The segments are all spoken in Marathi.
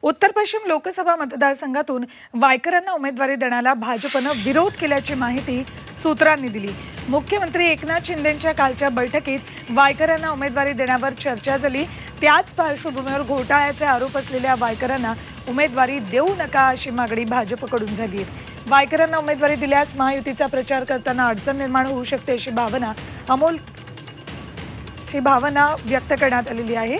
उत्तर पश्चिम लोकसभा मतदारसंघातून वायकरांना उमेदवारी देण्याला भाजपनं विरोध केल्याची माहिती सूत्रांनी दिली। मुख्यमंत्री एकनाथ शिंदेंच्या कालच्या बैठकीत वायकरांना उमेदवारी देण्यावर चर्चा झाली। त्याच पार्श्वभूमीवर घोटाळ्याचे आरोप असलेल्या वायकरांना उमेदवारी देऊ नका अशी मागणी भाजपकडून झाली आहे। वायकरांना उमेदवारी दिल्यास महायुतीचा प्रचार करताना अडचण निर्माण होऊ शकते अशी भावना व्यक्त करण्यात आलेली आहे।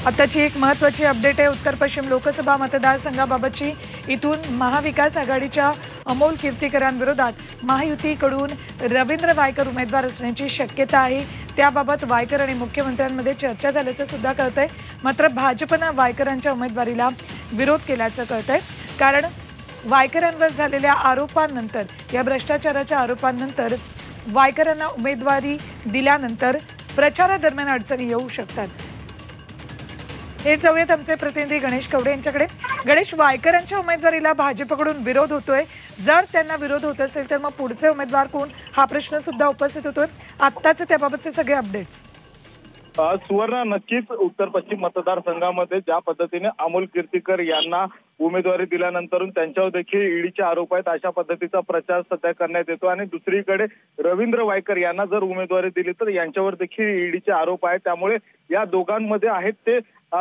आताची एक महत्त्वाची अपडेट आहे उत्तर पश्चिम लोकसभा मतदारसंघाबाबतची। इथून महाविकास आघाडीच्या अमोल कीर्तीकरांविरोधात महायुतीकडून रवींद्र वायकर उमेदवार असण्याची शक्यता आहे। त्याबाबत वायकर आणि मुख्यमंत्र्यांमध्ये चर्चा झाल्याचं सुद्धा कळतंय। मात्र भाजपनं वायकरांच्या उमेदवारीला विरोध केल्याचं कळतंय, कारण वायकरांवर झालेल्या आरोपांनंतर, या भ्रष्टाचाराच्या आरोपांनंतर वायकरांना उमेदवारी दिल्यानंतर प्रचारादरम्यान अडचणी येऊ शकतात। हे जाऊयात आमचे प्रतिनिधी गणेश कवडे यांच्याकडे। गणेश, वायकरांच्या उमेदवारीला भाजपकडून विरोध होतोय, जर त्यांना विरोध होत असेल तर मग पुढचे उमेदवार कोण हा प्रश्न सुद्धा उपस्थित होतोय। आत्ताचे त्याबाबतचे सगळे अपडेट्स। सुवर्ण, नक्कीच उत्तर पश्चिम मतदारसंघामध्ये ज्या पद्धतीने अमोल कीर्तीकर यांना उमेदवारी दिल्यानंतर त्यांच्यावर देखील ईडीचे आरोप आहेत, अशा पद्धतीचा प्रचार सध्या करण्यात येतो। आणि दुसरीकडे रवींद्र वायकर यांना जर उमेदवारी दिली तर यांच्यावर देखील ईडीचे आरोप आहेत। त्यामुळे या दोघांमध्ये आहेत ते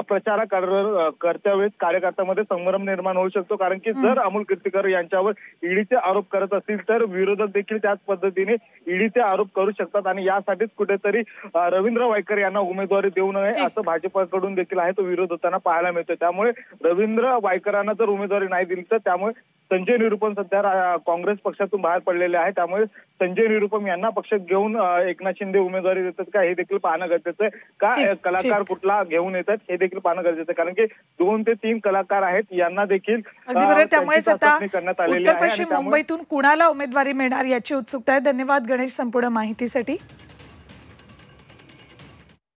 प्रचाराकर्त्यावेळेस कार्यकर्त्यामध्ये संभ्रम निर्माण होऊ शकतो, कारण की जर अमोल कीर्तीकर यांच्यावर ईडीचे आरोप करत असतील तर विरोधक देखील त्याच पद्धतीने ईडीचे आरोप करू शकतात। आणि यासाठीच कुठेतरी रवींद्र वायकर यांना उमेदवारी देऊ नये असं भाजपकडून देखील आहे तो विरोध होताना पाहायला मिळतो। त्यामुळे रवींद्र वायकरांना जर उमेदवारी नाही दिली तर त्यामुळे संजय निरुपम सध्या काँग्रेस पक्षातून बाहेर पडलेले आहे। त्यामुळे संजय निरुपम यांना पक्षात घेऊन एकनाथ शिंदे उमेदवारी देतात का हे देखील पाहणं गरजेचं आहे, का कलाकार कुठला घेऊन येतात हे देखील पाहणं गरजेचं आहे, कारण की 2 ते 3 कलाकार आहेत यांना देखील त्यामुळेच आता उत्तर पश्चिम मुंबईतून कुणाला उमेदवारी मिळणार याची उत्सुकता आहे। धन्यवाद गणेश संपूर्ण माहितीसाठी।